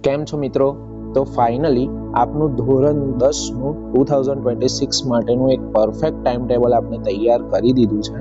કેમ છો મિત્રો? તો ફાઇનલી આપનું ધોરણ 10નું 2026 માટેનું એક પરફેક્ટ ટાઈમ ટેબલ આપણે તૈયાર કરી દીધું છે.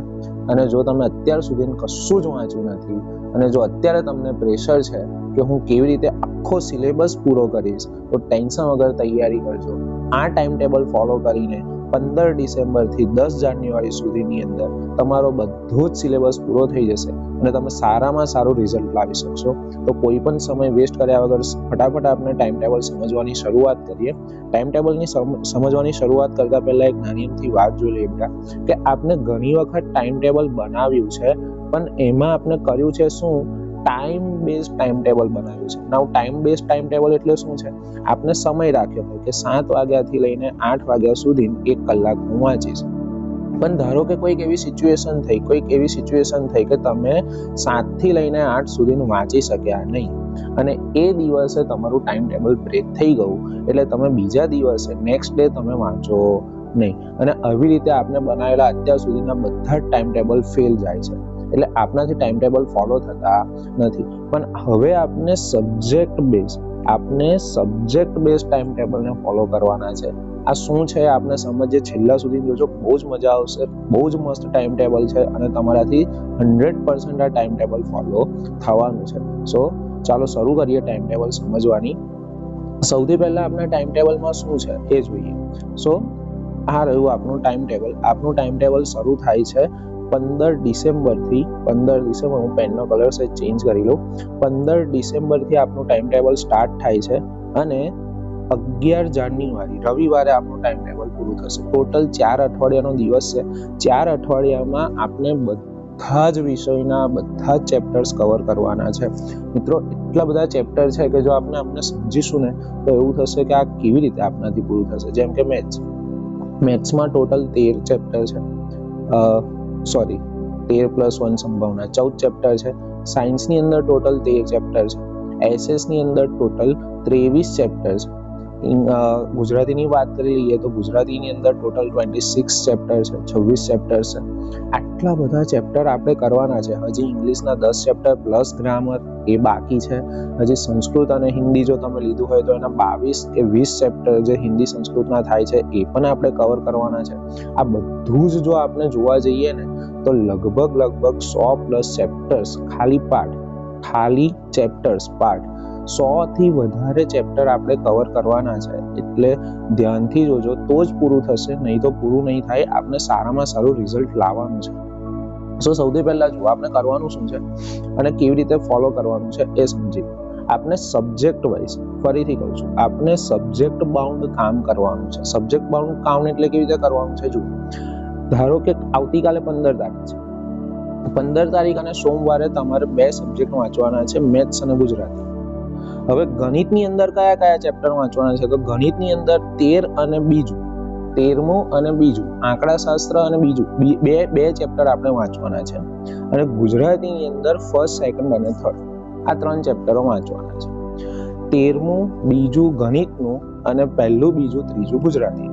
અને જો તમે અત્યાર સુધી કશું જ વાંચ્યું નથી અને જો અત્યારે તમને પ્રેશર છે કે હું કેવી રીતે આખો સિલેબસ પૂરો કરીશ, તો ટેન્શન વગર તૈયારી કરજો. આ ટાઈમ ટેબલ ફોલો કરીને 15 ડિસેમ્બરથી 10 જાન્યુઆરી સુધીની અંદર તમારો બધો જ સિલેબસ પૂરો થઈ જશે અને તમે સારામાં સારું રિઝલ્ટ લાવી શકશો. તો કોઈ પણ સમય વેસ્ટ કર્યા વગર ફટાફટ આપણે ટાઈમ ટેબલ સમજવાની શરૂઆત કરીએ. ટાઈમ ટેબલની સમજવાની શરૂઆત કરતા પહેલા એક નાની અમથી વાત જોઈ લઈએ બેટા, કે આપણે ઘણી વખત ટાઈમ ટેબલ બનાવ્યું છે, પણ એમાં આપણે કર્યું છે શું? ટાઈમ બેઝ ટાઈમ ટેબલ બનાવ્યું છે. નાઉ ટાઈમ બેઝ ટાઈમ ટેબલ એટલે શું છે? આપણે સમય રાખ્યો હોય કે 7 વાગ્યાથી લઈને 8 વાગ્યા સુધી 1 કલાક હું વાંચીશ. પણ ધારો કે કોઈક એવી સિચ્યુએશન થઈ કે તમે 7 થી લઈને 8 સુધી વાંચી શક્યા નહીં અને એ દિવસે તમારું ટાઈમ ટેબલ બ્રેક થઈ ગયું, એટલે તમે બીજા દિવસે નેક્સ્ટ ડે તમે વાંચો નહીં. અને આવી રીતે આપણે બનાવેલા અત્યાર સુધીના બધા જ ટાઈમ ટેબલ ફેલ જાય છે. એટલે આપણાથી ટાઈમ ટેબલ ફોલો થતા નથી. પણ હવે આપણે સબ્જેક્ટ બેઝ ટાઈમ ટેબલને ફોલો કરવાના છે. આ શું છે આપણે સમજીએ, છેલ્લા સુધી જોજો, બહુ જ મજા આવશે. બહુ જ મસ્ત ટાઈમ ટેબલ છે અને તમારાથી 100% આ ટાઈમ ટેબલ ફોલો થવાનું છે. સો ચાલો શરૂ કરીએ ટાઈમ ટેબલ સમજવાની. સૌથી પહેલા આપણે ટાઈમ ટેબલમાં શું છે એ જોઈએ. સો આ રહ્યું આપણું ટાઈમ ટેબલ. આપણું ટાઈમ ટેબલ શરૂ થાય છે 15 ડિસેમ્બરથી. 15 ડિસેમ્બર, હું પેનનો કલર છે ચેન્જ કરી લઉં. 15 ડિસેમ્બરથી આપણું ટાઈમ ટેબલ સ્ટાર્ટ થાય છે અને 11 જાન્યુઆરી રવિવારે આપણું ટાઈમ ટેબલ પૂરું થશે. ટોટલ 4 અઠવાડિયાનો દિવસ છે. 4 અઠવાડિયામાં આપણે બધા જ વિષયના બધા જ ચેપ્ટર્સ કવર કરવાના છે. મિત્રો, એટલા બધા ચેપ્ટર છે કે જો આપણે સમજીશું ને તો એવું થશે કે આ કેવી રીતે આપણાથી પૂરું થશે. જેમ કે મેથ્સમાં ટોટલ 13 ચેપ્ટર છે. 13+1 સંભાવના 14 ચેપ્ટર છે. સાયન્સની અંદર ટોટલ 13 ચેપ્ટર છે. એસએસની અંદર ટોટલ 23 ચેપ્ટર છે. ગુજરાતીની વાત કરી લઈએ તો ગુજરાતીની અંદર ટોટલ 26 ચેપ્ટર છે, 26 ચેપ્ટર છે. આટલા બધા ચેપ્ટર આપણે કરવાના છે. હજી ઇંગ્લિશના 10 ચેપ્ટર પ્લસ ગ્રામર એ બાકી છે. હજી સંસ્કૃત અને હિન્દી જો તમે લીધું હોય તો એના 22 કે 20 ચેપ્ટર જે હિન્દી સંસ્કૃતના થાય છે એ પણ આપણે કવર કરવાના છે. આ બધું જ જો આપણે જોવા જઈએ ને તો લગભગ 100+ ચેપ્ટર્સ ખાલી ચેપ્ટર્સ પાર્ટ 100 થી વધારે ચેપ્ટર આપણે કવર કરવાના છે. એટલે ધ્યાનથી જોજો તો જ પૂરું થશે, નહીં તો પૂરું નહીં થાય. આપણે સારામાં સારું રિઝલ્ટ લાવવાનું છે. સો સૌથી પહેલા જો આપણે કરવાનું શું છે અને કેવી રીતે ફોલો કરવાનું છે એ સમજી. આપણે સબ્જેક્ટ વાઇઝ, ફરીથી કહું છું, આપણે સબ્જેક્ટ બાઉન્ડ કામ કરવાનું છે. સબ્જેક્ટ બાઉન્ડ કામ એટલે કેવી રીતે કરવાનું છે? જુઓ, ધારો કે આવતીકાલે 15 તારીખ છે. 15 તારીખ અને સોમવારે તમારે 2 સબ્જેક્ટ વાંચવાના છે, મેથ્સ અને ગુજરાતી. હવે ગણિતની અંદર કયા ચેપ્ટર વાંચવાના છે? તો ગણિતની અંદર 13 અને બીજું, 13મું અને બીજું, આંકડાશાસ્ત્ર અને બીજું, બે ચેપ્ટર આપણે વાંચવાના છે. અને ગુજરાતીની અંદર ફર્સ્ટ, સેકન્ડ અને થર્ડ, આ 3 ચેપ્ટરો વાંચવાના છે. 13મું, બીજું ગણિતનું અને પહેલું, બીજું, ત્રીજું ગુજરાતી.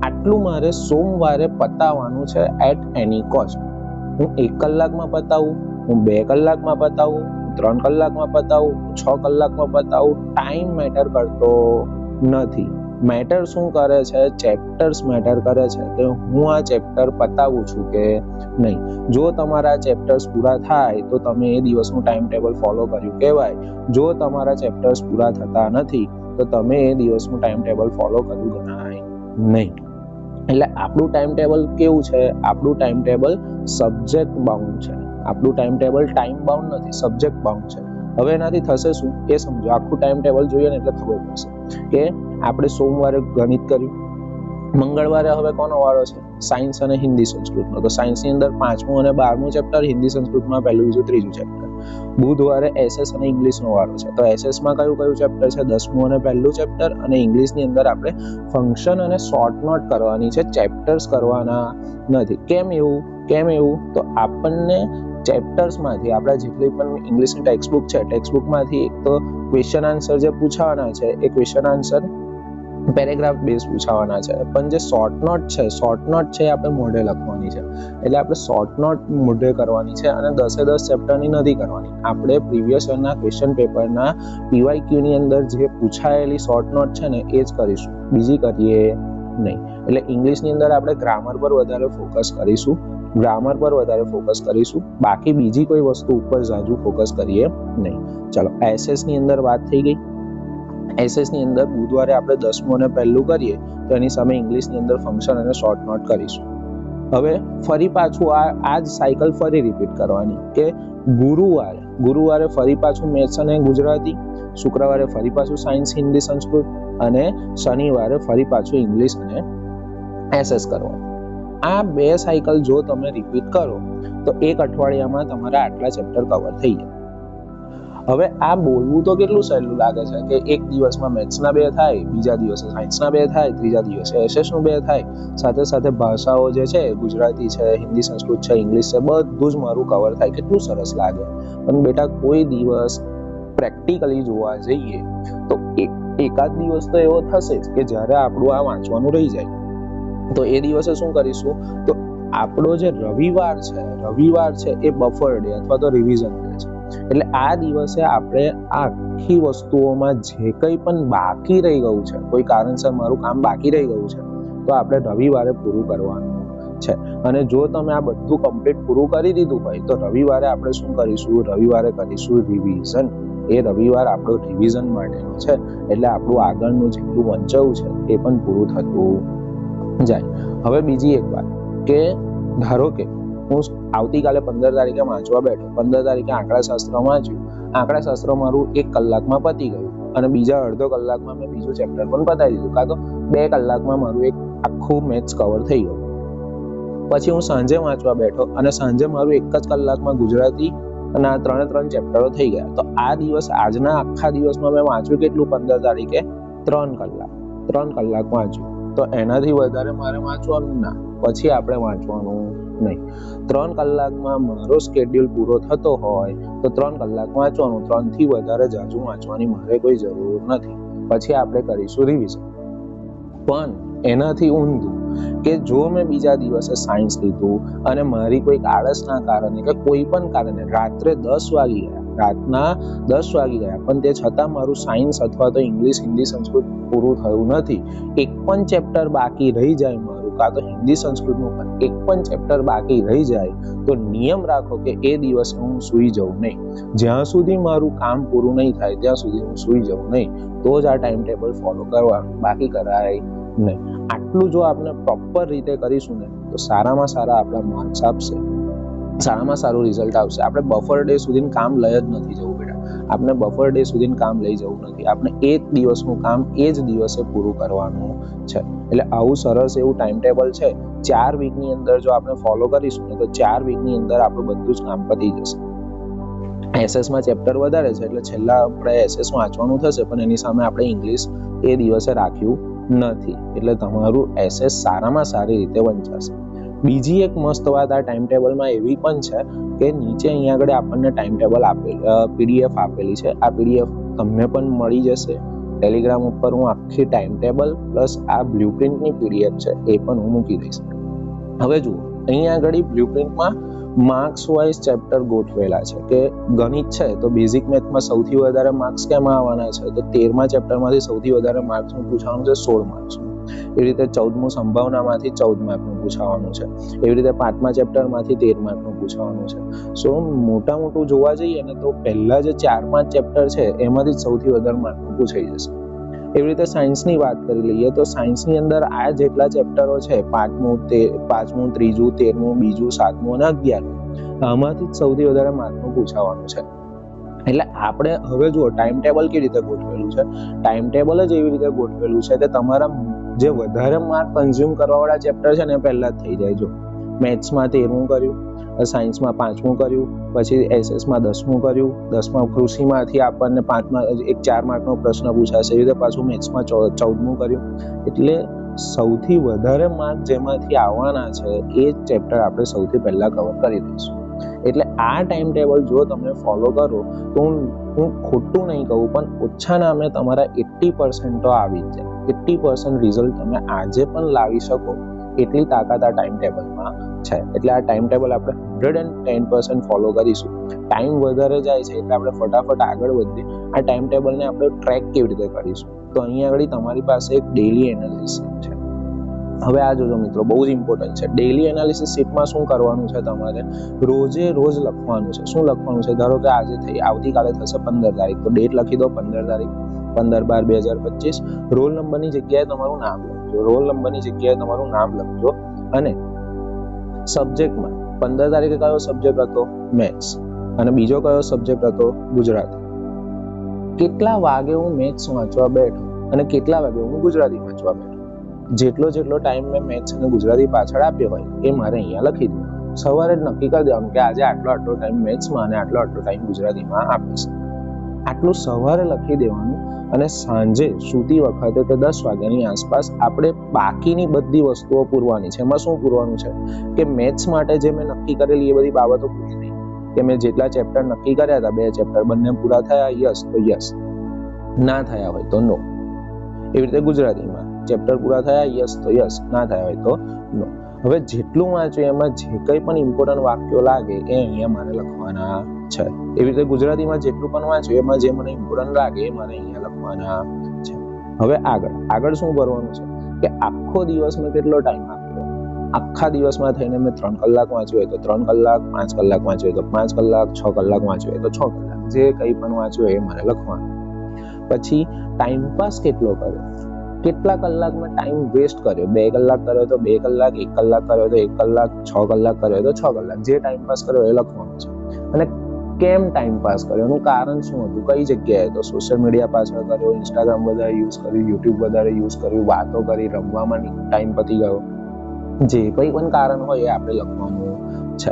આટલું મારે સોમવારે પતાવવાનું છે એટ એની કોસ્ટ. હું 1 કલાકમાં પતાવું, હું 2 કલાકમાં પતાવું, 3 કલાકમાં પતાવું, 6 કલાકમાં પતાવું, ટાઈમ મેટર કરતો નથી. મેટર શું કરે છે? ચેપ્ટર્સ મેટર કરે છે કે હું આ ચેપ્ટર પતાવું છું કે નહીં. જો તમારા ચેપ્ટર્સ પૂરા થાય તો તમે એ દિવસનું ટાઈમ ટેબલ ફોલો કર્યું કહેવાય. જો તમારા ચેપ્ટર્સ પૂરા થતા નથી તો તમે એ દિવસનું ટાઈમ ટેબલ ફોલો કર્યું ગણાય નહીં. એટલે આપણું ટાઈમ ટેબલ કેવું છે? આપણું ટાઈમ ટેબલ સબ્જેક્ટ બાઉન્ડ છે. આપણું ટાઈમ ટેબલ ટાઈમ બાઉન્ડ નથી, સબ્જેક્ટ બાઉન્ડ છે. હવે એનાથી થશે શું એ સમજો. આખું ટાઈમ ટેબલ જોઈએ ને એટલે ખબર પડશે કે આપણે સોમવારે ગણિત કર્યું, મંગળવારે હવે કોનો વારો છે? સાયન્સ અને હિન્દી સંસ્કૃતનો. તો સાયન્સની અંદર 5મું અને 12મું ચેપ્ટર, હિન્દી સંસ્કૃતમાં પહેલું, બીજું, ત્રીજું ચેપ્ટર. બુધવારે એસએસ અને ઇંગ્લિશનો વારો છે. તો એસએસમાં કયું ચેપ્ટર છે? 10મું અને પહેલું ચેપ્ટર. અને ઇંગ્લિશની અંદર આપણે ફંક્શન અને શોર્ટ નોટ કરવાની છે, ચેપ્ટર્સ કરવાના નથી. કેમ એવું? તો આપણને ચેપ્ટર્સમાંથી, આપણા જેટલી પણ ઇંગ્લિશની ટેક્સ્ટબુક છે, ટેક્સ્ટબુકમાંથી એક તો ક્વેશ્ચન આન્સર જે પૂછાવાના છે એ ક્વેશ્ચન આન્સર પેરેગ્રાફ બેઝ પૂછાવાના છે, પણ જે શોર્ટ નોટ છે આપણે મોઢે લખવાની છે, એટલે આપણે શોર્ટ નોટ મોઢે કરવાની છે અને 10 ચેપ્ટરની નથી કરવાની. આપણે પ્રીવિયસ યરના ક્વેશ્ચન પેપરના PYQ ની અંદર જે પૂછાયેલી શોર્ટ નોટ છે ને એ જ કરીશું, બીજી કરીએ નહીં. એટલે ઇંગ્લિશની અંદર આપણે ગ્રામર પર વધારે ફોકસ કરીશું, બાકી બીજી કોઈ વસ્તુ ઉપર ઝાઝું ફોકસ કરીએ નહીં. ચલો, એસએસ ની અંદર વાત થઈ ગઈ. એસએસ ની અંદર બુધવારે આપણે 10મું અને પહેલું કરીએ તો એની સામે ઇંગ્લિશની અંદર ફંક્શન અને શોર્ટ નોટ કરીશું. હવે ફરી પાછું આ જ સાયકલ ફરી રિપીટ કરવાની કે ગુરુવારે ફરી પાછું મેથ્સ અને ગુજરાતી, શુક્રવારે ફરી પાછું સાયન્સ, હિન્દી, સંસ્કૃત અને શનિવારે ફરી પાછું ઇંગ્લિશ અને એસએસ કરવાનું. આ 2 સાયકલ જો તમે રિપીટ કરો તો એક અઠવાડિયામાં તમારા આટલા ચેપ્ટર કવર થઈ જાય. હવે આ બોલવું તો કેટલું સહેલું લાગે છે કે એક દિવસમાં મેથ્સના 2 થાય, બીજા દિવસે સાયન્સના 2 થાય, ત્રીજા દિવસે એસએસનું 2 થાય, સાથે સાથે ભાષાઓ જે છે ગુજરાતી છે, હિન્દી, સંસ્કૃત છે, ઇંગ્લિશ છે, બધું જ મારું કવર થાય. કેટલું સરસ લાગે. પણ બેટા કોઈ દિવસ પ્રેક્ટિકલી જોવા જઈએ તો એકાદ દિવસ તો એવો થશે જ કે જ્યારે આપણું આ વાંચવાનું રહી જાય. તો એ દિવસે શું કરીશું, તો આપણો જે રવિવાર છે એ બફર ડે અથવા તો રિવિઝન ડે છે. એટલે આ દિવસે આપણે આખી વસ્તુઓમાં જે કંઈ પણ બાકી રહી ગયું છે, કોઈ કારણસર મારું કામ બાકી રહી ગયું છે, તો આપણે રવિવારે પૂરું કરવાનું છે. અને જો તમે આ બધું કમ્પ્લીટ પૂરું કરી દીધું હોય તો રવિવારે આપણે શું કરીશું, રવિવારે કરીશું રિવિઝન. એ રવિવાર આપણો રિવિઝન માટેનો છે, એટલે આપણું આગળનું જેટલું વંચાયું છે એ પણ પૂરું થતું જાય. હવે બીજી એક વાત કે ધારો કે હું આવતીકાલે 15 તારીખે વાંચવા બેઠો, 15 તારીખે આંકડાશાસ્ત્ર વાંચ્યું, આંકડાશાસ્ત્ર મારું 1 કલાકમાં પતી ગયું અને બીજા અડધો કલાકમાં મેં બીજું ચેપ્ટર પણ પતાવી દીધું, કાં તો 2 કલાકમાં મારું એક આખું મેથ્સ કવર થઈ ગયું. પછી હું સાંજે વાંચવા બેઠો અને સાંજે મારું 1 જ કલાકમાં ગુજરાતી અને આ 3 ચેપ્ટરો થઈ ગયા. તો આ દિવસ, આજના આખા દિવસમાં મેં વાંચ્યું કેટલું, 15 તારીખે 3 કલાક વાંચ્યું. તો એનાથી વધારે મારે વાંચવાનું ના, પછી આપણે વાંચવાનું નહીં. 3 કલાકમાં મારો સ્કેડ્યુલ પૂરો થતો હોય તો 3 કલાક વાંચવાનું, 3 થી વધારે જાજુ વાંચવાની મારે કોઈ જરૂર નથી. પછી આપણે કરીશું રિવિઝન. પણ એનાથી ઊંધું કે જો મેં બીજા દિવસે સાયન્સ લીધું અને મારી કોઈક આળસના કારણે કે કોઈ પણ કારણે રાત્રે 10 વાગી ગયા પણ તે છતાં મારું સાયન્સ અથવા તો ઇંગ્લિશ, હિન્દી, સંસ્કૃત પૂરું થયું નથી, એક પણ ચેપ્ટર બાકી રહી જાય મારું, કાં તો હિન્દી, સંસ્કૃતનું પણ એક પણ ચેપ્ટર બાકી રહી જાય, તો નિયમ રાખો કે એ દિવસે હું સૂઈ જવું નહીં. જ્યાં સુધી મારું કામ પૂરું નહીં થાય ત્યાં સુધી હું સૂઈ જવું નહીં. તો જ આ ટાઈમ ટેબલ ફોલો કરવાનું, બાકી કરાય નહીં. આટલું જો આપણે પ્રોપર રીતે કરીશું ને તો સારામાં સારા આપણા માર્ક્સ આપશે, સારામાં સારું રિઝલ્ટ આવશે. આપણે બફર ડે સુધી કામ લઈ જ નથી જવું બેટા, આપણે બફર ડે સુધી કામ લઈ જવું નથી. આપણે એક દિવસનું કામ એ જ દિવસે પૂરું કરવાનું છે. એટલે આવું સરસ એવું ટાઈમ ટેબલ છે. 4 વીકની અંદર જો આપણે ફોલો કરીશું ને તો 4 વીકની અંદર આપણું બધું જ કામ પતી જશે. એસએસમાં ચેપ્ટર વધારે છે એટલે છેલ્લા આપણે એસએસ વાંચવાનું થશે, પણ એની સામે આપણે ઇંગ્લિશ એ દિવસે રાખ્યું નથી, એટલે તમારું એસએસ સારામાં સારી રીતે વંચાશે. બીજી એક મસ્ત વાત આ ટાઈમ ટેબલમાં એવી પણ છે કે નીચે અહીંયા આગળ આપણને ટાઈમ ટેબલ પીડીએફ આપેલી છે. આ પીડીએફ તમને પણ મળી જશે ટેલિગ્રામ ઉપર. હું આખી ટાઈમ ટેબલ પ્લસ આ બ્લુપ્રિન્ટની પીડીએફ છે એ પણ હું મૂકી દઈશ. હવે જુઓ, અહીંયા આગળ બ્લુપ્રિન્ટમાં માર્ક્સ વાઇઝ ચેપ્ટર ગોઠવેલા છે કે ગણિત છે તો બેઝિક મેથમાં સૌથી વધારે માર્ક્સ કેમાં આવવાના છે, તો 13મા ચેપ્ટરમાંથી સૌથી વધારે માર્ક્સનું પૂછવાનું છે 16 માર્ક્સનું. એવી રીતે 14મું સંભાવનામાંથી 14 માર્કનું પૂછવાનું છે. એવી રીતે 5મા ચેપ્ટરમાંથી 13 માર્કનું પૂછવાનું છે. સો મોટું જોવા જઈએ ને તો પહેલા જે 4-5 ચેપ્ટર છે એમાંથી સૌથી વધારે માર્કનું પૂછાઈ જશે. એવી રીતે સાયન્સની વાત કરી લઈએ તો સાયન્સની અંદર આ જેટલા ચેપ્ટરો છે 5મું, 3મું, 13મું, 2મું, 7મું અને 11મું, આમાંથી જ સૌથી વધારે માર્કનું પૂછાવાનું છે. એટલે આપણે હવે જુઓ ટાઈમ ટેબલ કેવી રીતે ગોઠવેલું છે. ટાઈમ ટેબલ જ એવી રીતે ગોઠવેલું છે કે તમારા જે વધારે માર્ક કન્ઝ્યુમ કરવાવાળા ચેપ્ટર છે ને પહેલા જ થઈ જાય. જો મેથ્સમાં 13મું કર્યું, સાયન્સમાં 5મું કર્યું, પછી એસએસમાં 10મું કર્યું, 10મા કૃષિમાંથી આપણને 5માં એક 4 માર્કનો પ્રશ્ન પૂછાશે, એવી રીતે પાછું મેથ્સમાં 14મું કર્યું. એટલે સૌથી વધારે માર્ક જેમાંથી આવવાના છે એ ચેપ્ટર આપણે સૌથી પહેલા કવર કરી દઈશું. એટલે આ ટાઈમ ટેબલ જો તમે ફોલો કરો તો હું ખોટું નહીં કહું પણ ઓછા નામે તમારા 80% તો આવી જ જાય. 80% રિઝલ્ટ તમે આજે પણ લાવી શકો એટલી તાકાત આ ટાઈમ ટેબલમાં છે. એટલે આ ટાઈમ ટેબલ આપણે 110% ફોલો કરીશું. ટાઈમ વધારે જાય છે એટલે આપણે ફટાફટ આગળ વધીએ. આ ટાઈમ ટેબલને આપણે ટ્રેક કેવી રીતે કરીશું? તો અહીંયા આગળ તમારી પાસે એક ડેઇલી એનાલિસિસ છે. હવે આ જોજો મિત્રો, બહુ જ ઇમ્પોર્ટન્ટ છે. ડેઇલી એનાલિસિસ શીટમાં શું કરવાનું છે? તમારે રોજે રોજ લખવાનું છે. શું લખવાનું છે? ધારો કે આજે થઈ, આવતીકાલે થશે 15 તારીખ, તો ડેટ લખી દો 15 તારીખ, 15/12/2025. રોલ નંબરની જગ્યાએ તમારું નામ લખજો. રોલ નંબરની જગ્યાએ તમારું નામ લખજો. અને સબ્જેક્ટમાં 15 તારીખે કયો સબ્જેક્ટ હતો? મેથ્સ. અને બીજો કયો સબ્જેક્ટ હતો? ગુજરાતી. કેટલા વાગે હું મેથ્સ વાંચવા બેઠો અને કેટલા વાગે હું ગુજરાતી વાંચવા બેઠો, જેટલો ટાઈમ મેં મેથ્સ અને ગુજરાતી પાછળ આપ્યો હોય એ મારે અહીંયા લખી દો. સવારે જ નક્કી કરી દેવાનું કે આજે આટલો ટાઈમ મેથ્સમાં અને આટલો ટાઈમ ગુજરાતીમાં આપીશ. આટલું સવારે લખી દેવાનું. અને સાંજે સૂતી વખતે કે 10 વાગ્યાની આસપાસ આપણે બાકીની બધી વસ્તુઓ પૂરવાની છે. એમાં શું પૂરવાનું છે કે મેથ્સ માટે જે મેં નક્કી કરેલી એ બધી બાબતો પૂરી થઈ કે મેં જેટલા ચેપ્ટર નક્કી કર્યા હતા, 2 ચેપ્ટર, બંને પૂરા થયા, યસ તો યસ, ના થયા હોય તો નો. એવી રીતે ગુજરાતીમાં ચેપ્ટર પૂરા થયા, યસ તો યસ, ના થયા હોય તો નો. હવે જેટલું વાંચ્યું એમાં જે કંઈ પણ ઇમ્પોર્ટન્ટ વાક્યો લાગે એ અહીંયા મારે લખવાના છે. એવી રીતે ગુજરાતીમાં જેટલું પણ વાંચ્યું એમાં જે મને ઇમ્પોર્ટન્ટ લાગે એ મારે અહીંયા લખવાના છે. હવે આગળ શું કરવાનું છે કે આખો દિવસ મેં કેટલો ટાઈમ આપ્યો? આખા દિવસમાં થઈને મેં 3 કલાક વાંચ્યું હોય તો 3 કલાક, 5 કલાક વાંચ્યું હોય તો 5 કલાક, 6 કલાક વાંચ્યું હોય તો 6 કલાક, જે કંઈ પણ વાંચ્યું એ મારે લખવાનું. પછી ટાઈમ પાસ કેટલો કર્યો? કેટલા કલાકમાં ટાઈમ વેસ્ટ કર્યો? 2 કલાક કર્યો તો 2 કલાક, 1 કલાક કર્યો તો 1 કલાક, 6 કલાક કર્યો તો 6 કલાક, જે ટાઈમ પાસ કર્યો એ લખવાનું છે. અને કેમ ટાઈમ પાસ કર્યો, એનું કારણ શું હતું, કઈ જગ્યાએ? તો સોશિયલ મીડિયા પાછળ કર્યો, ઇન્સ્ટાગ્રામ વધારે યુઝ કર્યું, યુટ્યુબ વધારે યુઝ કર્યું, વાતો કરી, રમવામાં ટાઈમ પતી ગયો, જે કંઈ પણ કારણ હોય એ આપણે લખવાનું છે.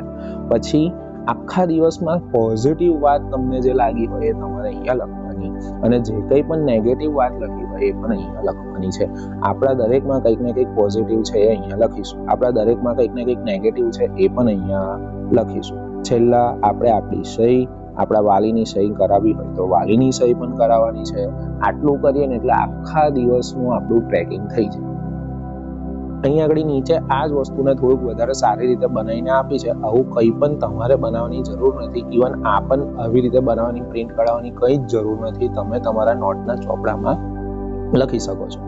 પછી આખા દિવસમાં પોઝિટિવ વાત તમને જે લાગી હોય એ તમારે અહીંયા લખવાની. અને જે કંઈ પણ નેગેટિવ વાત લખી હોય એ પણ અહીંયા લખવાની છે. આપણા દરેકમાં કંઈક ને કંઈક પોઝિટિવ છે એ અહીંયા લખીશું. આપણા દરેકમાં કંઈક ને કંઈક નેગેટિવ છે એ પણ અહીંયા લખીશું. છેલ્લા આપણે આપણી સહી, આપણા વાલીની સહી કરાવી હોય તો વાલીની સહી પણ કરાવવાની છે. આટલું કરીએ ને એટલે આખા દિવસનું આપણું ટ્રેકિંગ થઈ જાય. અહીંયા આગળ નીચે આ જ વસ્તુને થોડુંક વધારે સારી રીતે બનાવીને આપી છે. આવું કંઈ પણ તમારે બનાવવાની જરૂર નથી. ઇવન આ પણ આવી રીતે બનાવવાની, પ્રિન્ટ કરાવવાની કંઈ જ જરૂર નથી. તમે તમારા નોટના ચોપડામાં લખી શકો છો.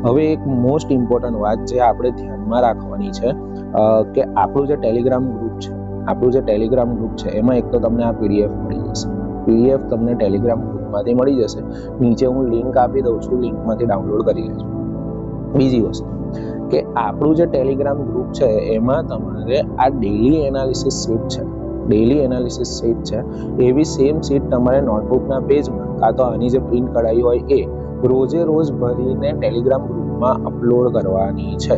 હવે એક મોસ્ટ ઇમ્પોર્ટન્ટ વાત જે આપણે ધ્યાનમાં રાખવાની છે કે આપણું જે ટેલિગ્રામ ગ્રુપ છે એમાં એક તો તમને આ PDF મળી જશે. PDF તમને ટેલિગ્રામ ગ્રુપમાંથી મળી જશે. નીચે હું લિંક આપી દઉં છું, લિંકમાંથી ડાઉનલોડ કરી લેજો. બીજી વસ્તુ કે આપણું જે ટેલિગ્રામ ગ્રુપ છે એમાં તમારે આ ડેઇલી એનાલિસિસ શીટ છે એવી સેમ શીટ તમારે નોટબુકના પેજમાં કાં તો આની જે પ્રિન્ટ કઢાઈ હોય એ રોજે રોજ ભરીને ટેલિગ્રામ ગ્રુપમાં અપલોડ કરવાની છે.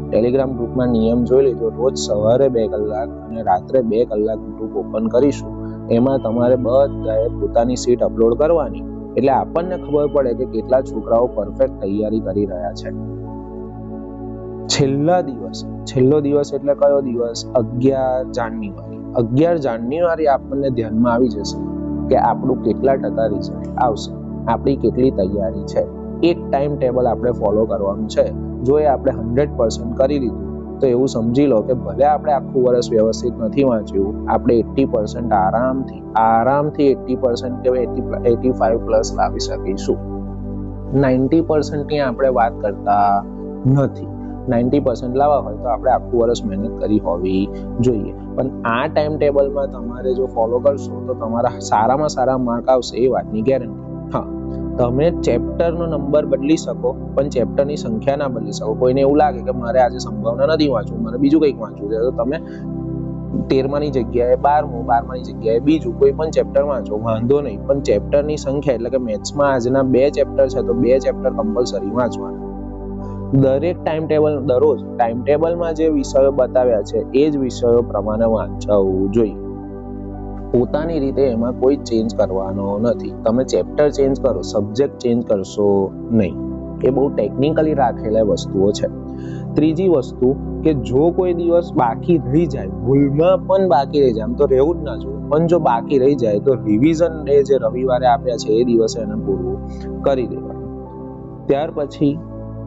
ટેલિગ્રામ ગ્રુપમાં નિયમ જોઈ લીધો. રોજ સવારે 2 કલાક અને રાત્રે 2 કલાક ગ્રુપ ઓપન કરીશું. એમાં તમારે બધાએ પોતાની શીટ અપલોડ કરવાની. એટલે આપણને ખબર પડે કે કેટલા છોકરાઓ પરફેક્ટ તૈયારી કરી રહ્યા છે. છેલ્લો દિવસ એટલે કયો દિવસ? 11 જાન્યુઆરી. 11 જાન્યુઆરી આપણને ધ્યાનમાં આવી જશે કે આપણું કેટલા ટકા રિઝલ્ટ આવશે, આપણી કેટલી તૈયારી છે. એક ટાઈમ ટેબલ આપણે ફોલો કરવાનું છે. જો એ આપણે 100% કરી લીધું તો એવું સમજી લો કે ભલે આપણે આખું વર્ષ વ્યવસ્થિત નથી વાંચ્યું, આપણે 80% આરામથી 80% કે 85+ લાવી શકીશું. 90% ની આપણે વાત કરતા નથી. 90% લાવવા હોય તો આપણે આખું વર્ષ મહેનત કરી હોવી જોઈએ. પણ આ ટાઈમ ટેબલમાં તમારે જો ફોલો કરશો તો તમારા સારામાં સારા માર્ક આવશે એ વાતની ગેરંટી. હા, તમે ચેપ્ટરનો નંબર બદલી શકો પણ ચેપ્ટરની સંખ્યા ના બદલી શકો. કોઈને એવું લાગે કે મારે આજે સંભાવના નથી વાંચવું, મને બીજું કંઈક વાંચવું છે, તો તમે 13માની જગ્યાએ 12માની જગ્યાએ બીજું કોઈ પણ ચેપ્ટર વાંચો, વાંધો નહીં. પણ ચેપ્ટરની સંખ્યા એટલે કે મેથ્સમાં આજના 2 ચેપ્ટર છે તો 2 ચેપ્ટર કમ્પલસરી વાંચવાના. દરેક દરરોજ ટાઈમ ટેબલમાં જે વિષયો બતાવ્યા છે એ જ વિષયો પ્રમાણે વાંચવું જોઈએ. પોતાની રીતે એમાં કોઈ ચેન્જ કરવાનો નથી. તમે ચેપ્ટર ચેન્જ કરો, સબ્જેક્ટ ચેન્જ કરશો નહીં. એ બહુ ટેકનિકલી રાખેલા વસ્તુઓ છે. ત્રીજી વસ્તુ કે જો કોઈ દિવસ બાકી રહી જાય, ભૂલમાં પણ બાકી રહી જાય, આમ તો રહેવું જ ના જોઈએ, પણ જો બાકી રહી જાય તો રિવિઝન ડે જે રવિવારે આપ્યા છે એ દિવસે એને પૂરું કરી દેવાનું. ત્યાર પછી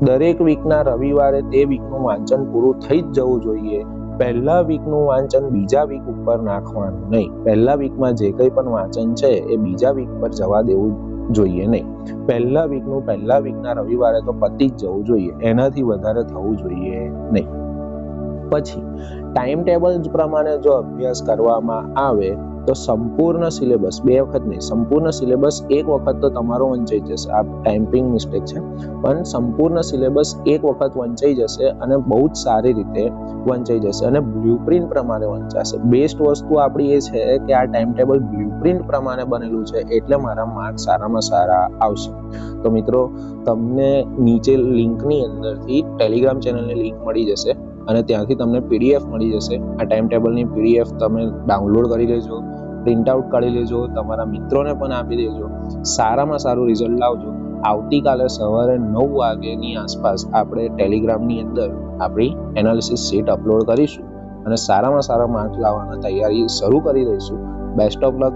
દરેક વીકના રવિવારે તે વીકનું વાંચન પૂરું થઈ જ જવું જોઈએ. પહેલા વીકનું વાંચન બીજા વીક ઉપર નાખવાનું નહીં. પહેલા વીકમાં જે કંઈ પણ વાંચન છે એ બીજા વીક પર જવા દેવું જોઈએ નહીં. પહેલા વીકના રવિવારે તો પતી જ જવું જોઈએ, એનાથી વધારે થવું જોઈએ નહીં. પછી ટાઈમ ટેબલ પ્રમાણે જો અભ્યાસ કરવામાં આવે તો સંપૂર્ણ સિલેબસ, 2 વખત નહીં, સંપૂર્ણ સિલેબસ 1 વખત તો તમારો વંચાઈ જશે. આ ટાઈપિંગ મિસ્ટેક છે, પણ સંપૂર્ણ સિલેબસ 1 વખત વંચાઈ જશે અને બહુ જ સારી રીતે વંચાઈ જશે અને બ્લુપ્રિન્ટ પ્રમાણે વંચાશે. બેસ્ટ વસ્તુ આપણી એ છે કે આ ટાઈમ ટેબલ બ્લુપ્રિન્ટ પ્રમાણે બનેલું છે, એટલે મારા માર્ક્સ સારામાં સારા આવશે. તો મિત્રો, તમને નીચે લિંકની અંદરથી ટેલિગ્રામ ચેનલની લિંક મળી જશે અને ત્યાંથી તમને PDF મળી જશે. આ ટાઈમ ટેબલની PDF તમે ડાઉનલોડ કરી લેજો, પ્રિન્ટ આઉટ કાઢી લેજો, તમારા મિત્રોને પણ આપી દેજો. સારામાં સારું રિઝલ્ટ લાવજો. આવતીકાલે સવારે 9 વાગ્યાની આસપાસ આપણે ટેલિગ્રામની અંદર આપણી એનાલિસિસ શીટ અપલોડ કરીશું અને સારામાં સારા માર્ક્સ લાવવાની તૈયારી શરૂ કરી દઈશું. Best of luck.